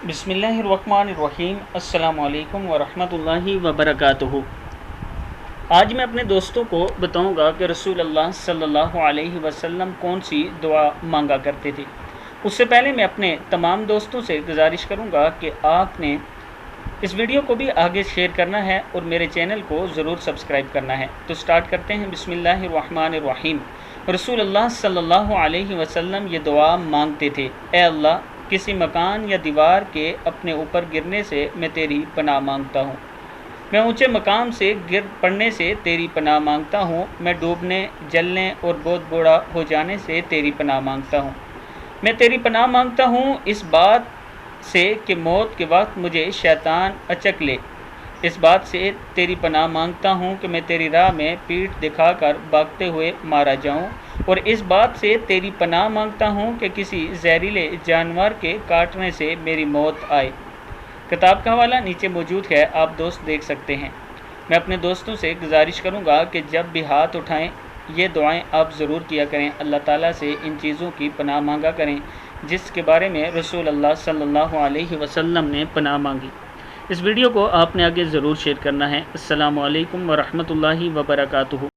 बिस्मिल्लाहिर्रहमानिर्रहीम। अस्सलामु अलैकुम वरहमतुल्लाहि वबरकातुहू। आज मैं अपने दोस्तों को बताऊंगा कि रसूल अल्लाह सल्लल्लाहु अलैहि वसल्लम कौन सी दुआ मांगा करते थे। उससे पहले मैं अपने तमाम दोस्तों से गुजारिश करूंगा कि आपने इस वीडियो को भी आगे शेयर करना है और मेरे चैनल को ज़रूर सब्सक्राइब करना है। तो स्टार्ट करते हैं। बिस्मिल्लाहिर्रहमानिर्रहीम। रसूल अल्लाह सल्लल्लाहु अलैहि वसल्लम ये दुआ मांगते थे, ए अल्लाह, किसी मकान या दीवार के अपने ऊपर गिरने से मैं तेरी पनाह मांगता हूँ। मैं ऊंचे मकाम से गिर पड़ने से तेरी पनाह मांगता हूँ। मैं डूबने, जलने और बहुत बूढ़ा हो जाने से तेरी पनाह मांगता हूँ। मैं तेरी पनाह मांगता हूँ इस बात से कि मौत के वक्त मुझे शैतान अचक ले। इस बात से तेरी पनाह मांगता हूँ कि मैं तेरी राह में पीठ दिखाकर भागते हुए मारा जाऊँ। और इस बात से तेरी पनाह मांगता हूँ कि किसी जहरीले जानवर के काटने से मेरी मौत आए। किताब का हवाला नीचे मौजूद है, आप दोस्त देख सकते हैं। मैं अपने दोस्तों से गुजारिश करूँगा कि जब भी हाथ उठाएं ये दुआएं आप ज़रूर किया करें। अल्लाह ताला से इन चीज़ों की पनाह मांगा करें जिसके बारे में रसूल अल्लाह सल्लल्लाहु अलैहि वसल्लम ने पनाह मांगी। इस वीडियो को आपने आगे ज़रूर शेयर करना है। अस्सलामु अलैकुम वरहमतुल्लाहि वबरकातुहू।